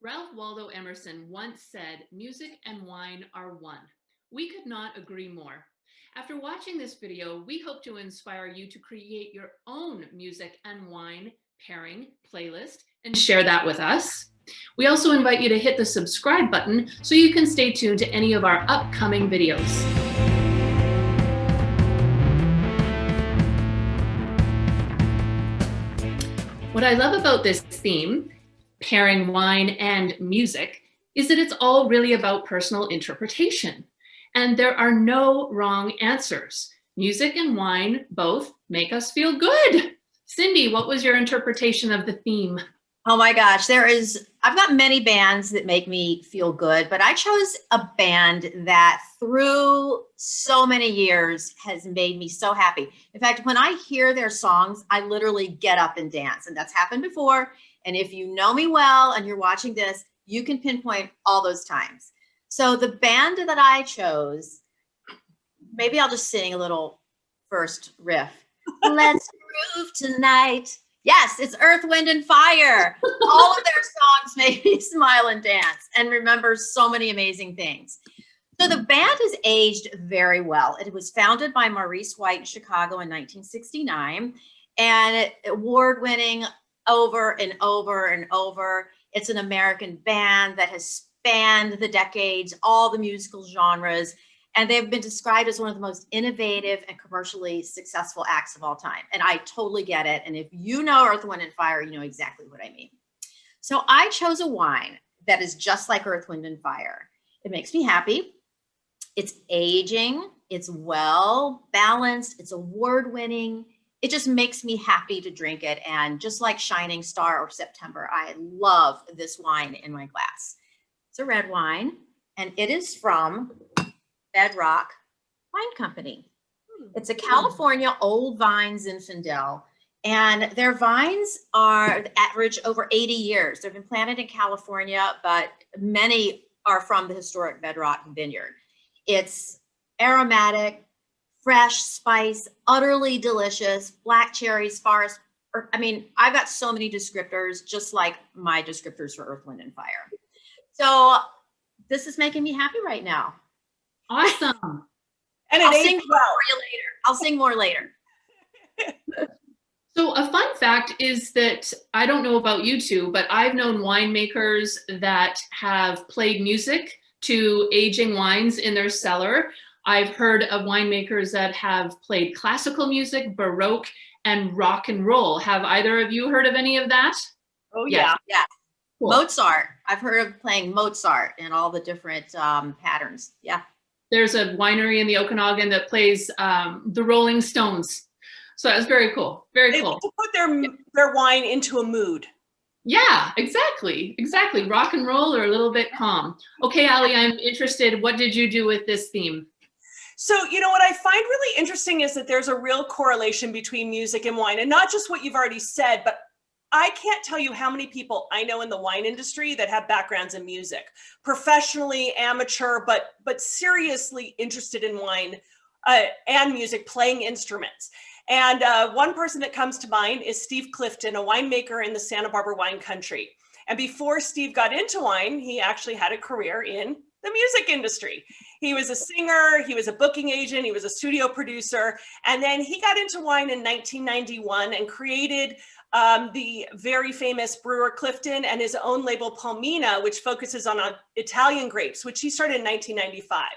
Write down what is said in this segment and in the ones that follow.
Ralph Waldo Emerson once said, "Music and wine are one." We could not agree more. After watching this video, we hope to inspire you to create your own music and wine pairing playlist and share that with us. We also invite you to hit the subscribe button so you can stay tuned to any of our upcoming videos. What I love about this theme, pairing wine and music, is that it's all really about personal interpretation. And there are no wrong answers. Music and wine both make us feel good. Cindy, what was your interpretation of the theme? Oh my gosh, I've got many bands that make me feel good, but I chose a band that through so many years has made me so happy. In fact, when I hear their songs, I literally get up and dance, and that's happened before. And if you know me well and you're watching this, you can pinpoint all those times. So the band that I chose, maybe I'll just sing a little first riff. Let's groove tonight. Yes, it's Earth, Wind, and Fire. All of their songs make me smile and dance and remember so many amazing things. So the band has aged very well. It was founded by Maurice White in Chicago in 1969, and award-winning over and over and over. It's an American band that has spanned the decades, all the musical genres, and they've been described as one of the most innovative and commercially successful acts of all time. And I totally get it. And if you know Earth, Wind, and Fire, you know exactly what I mean. So I chose a wine that is just like Earth, Wind, and Fire. It makes me happy. It's aging. It's well balanced. It's award-winning. It just makes me happy to drink it. And just like Shining Star or September, I love this wine in my glass. It's a red wine, and it is from Bedrock Wine Company. It's a California old vine Zinfandel, and their vines are average over 80 years. They've been planted in California, but many are from the historic Bedrock Vineyard. It's aromatic, fresh spice, utterly delicious, black cherries, forest. I've got so many descriptors, just like my descriptors for Earth, Wind, and Fire. So this is making me happy right now. Awesome. And I'll sing more for you later. I'll sing more later. So a fun fact is that, I don't know about you two, but I've known winemakers that have played music to aging wines in their cellar. I've heard of winemakers that have played classical music, Baroque, and rock and roll. Have either of you heard of any of that? Oh, yeah. Yeah. Cool. Mozart. I've heard of playing Mozart and all the different patterns. Yeah. There's a winery in the Okanagan that plays the Rolling Stones. So that's very cool. Very cool. To put their wine into a mood. Yeah, exactly. Exactly. Rock and roll or a little bit calm. Okay, Allie, I'm interested. What did you do with this theme? So, what I find really interesting is that there's a real correlation between music and wine, and not just what you've already said, but I can't tell you how many people I know in the wine industry that have backgrounds in music, professionally, amateur, but seriously interested in wine and music, playing instruments. And one person that comes to mind is Steve Clifton, a winemaker in the Santa Barbara wine country. And before Steve got into wine, he actually had a career in the music industry. He was a singer, he was a booking agent, he was a studio producer, and then he got into wine in 1991 and created the very famous brewer Clifton and his own label Palmina, which focuses on Italian grapes, which he started in 1995.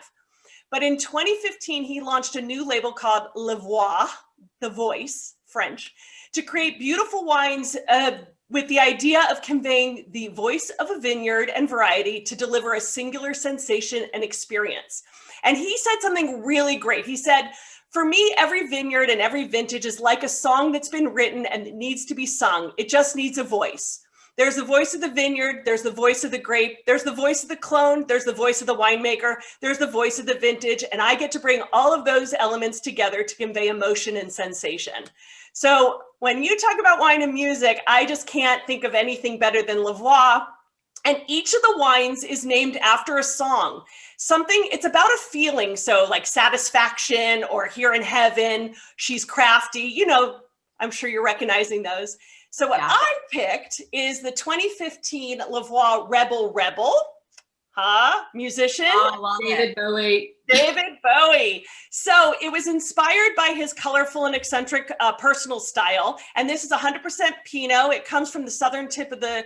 But in 2015, he launched a new label called La Voix, the voice, French, to create beautiful wines with the idea of conveying the voice of a vineyard and variety to deliver a singular sensation and experience. And he said something really great. He said, "For me, every vineyard and every vintage is like a song that's been written and it needs to be sung. It just needs a voice. There's the voice of the vineyard, there's the voice of the grape, there's the voice of the clone, there's the voice of the winemaker, there's the voice of the vintage, and I get to bring all of those elements together to convey emotion and sensation." So when you talk about wine and music, I just can't think of anything better than La Voix. And each of the wines is named after a song. It's about a feeling. So like Satisfaction or Here in Heaven, She's Crafty, I'm sure you're recognizing those. So what Yeah. I picked is the 2015 Lavoie Rebel Rebel. Musician. Oh, I love David it. Bowie. David Bowie. So it was inspired by his colorful and eccentric personal style. And this is 100% Pinot. It comes from the southern tip of the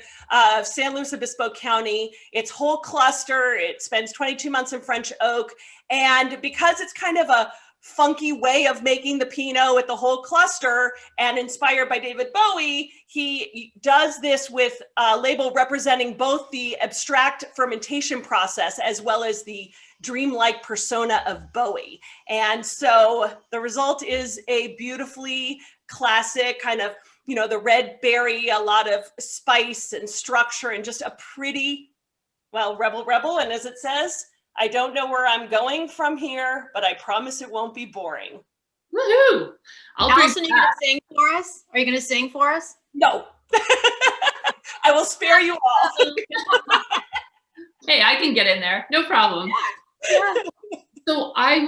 San Luis Obispo County. It's whole cluster. It spends 22 months in French oak. And because it's kind of a funky way of making the Pinot with the whole cluster and inspired by David Bowie, he does this with a label representing both the abstract fermentation process as well as the dreamlike persona of Bowie. And so the result is a beautifully classic kind of, you know, the red berry, a lot of spice and structure, and just a pretty, well, rebel. And as it says, I don't know where I'm going from here, but I promise it won't be boring. Woohoo! Allison, are you going to sing for us? Are you going to sing for us? No. I will spare you all. Hey, I can get in there. No problem. Yeah. So I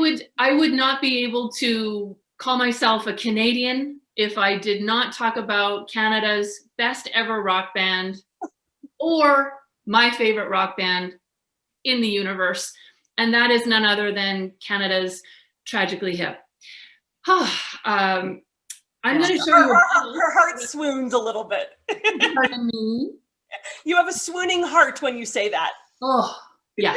would not be able to call myself a Canadian if I did not talk about Canada's best ever rock band or my favorite rock band in the universe. And that is none other than Canada's Tragically Hip. I'm going to show you. Her heart swoons a little bit. Pardon me? You have a swooning heart when you say that. Oh, yeah.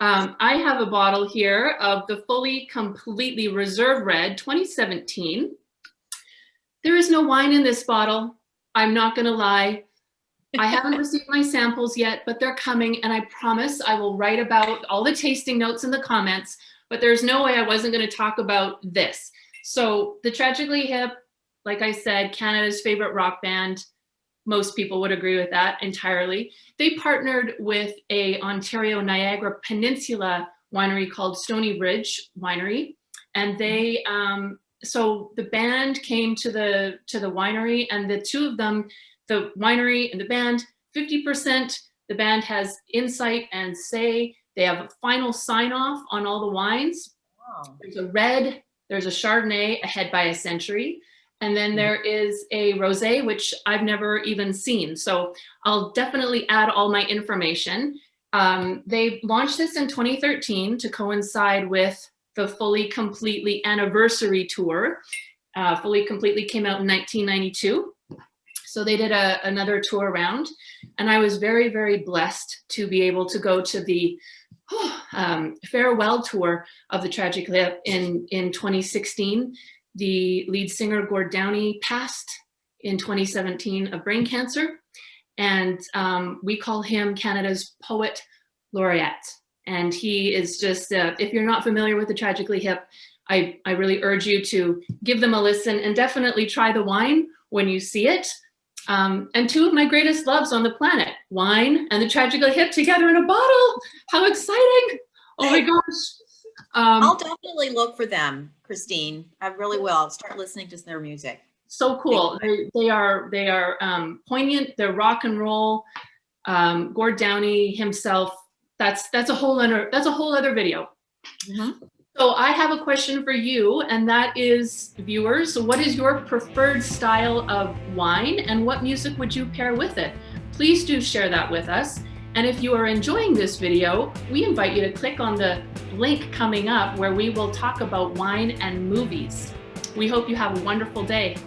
I have a bottle here of the Fully Completely Reserve Red 2017. There is no wine in this bottle. I'm not going to lie. I haven't received my samples yet, but they're coming, and I promise I will write about all the tasting notes in the comments, but there's no way I wasn't going to talk about this. So the Tragically Hip, like I said, Canada's favorite rock band. Most people would agree with that entirely. They partnered with a Ontario Niagara Peninsula winery called Stony Ridge Winery. And they, so the band came to the winery, and the two of them, the winery and the band, 50%, the band has insight and say. They have a final sign off on all the wines. Wow. There's a red, there's a Chardonnay, ahead by a century. And then there is a rosé, which I've never even seen. So I'll definitely add all my information. They launched this in 2013 to coincide with the Fully Completely anniversary tour. Fully Completely came out in 1992. So they did another tour around. And I was very, very blessed to be able to go to the farewell tour of the Tragically Hip in 2016. The lead singer, Gord Downey, passed in 2017 of brain cancer. And we call him Canada's Poet Laureate. And he is just, if you're not familiar with the Tragically Hip, I really urge you to give them a listen and definitely try the wine when you see it. And two of my greatest loves on the planet, wine and the Tragically Hip together in a bottle. How exciting. Oh my gosh. I'll definitely look for them, Christine. I really will. I'll start listening to their music. So cool. They are poignant. They're rock and roll. Gord Downey himself. That's a whole other video. Mm-hmm. So I have a question for you, and that is, viewers, what is your preferred style of wine, and what music would you pair with it? Please do share that with us. And if you are enjoying this video, we invite you to click on the link coming up where we will talk about wine and movies. We hope you have a wonderful day.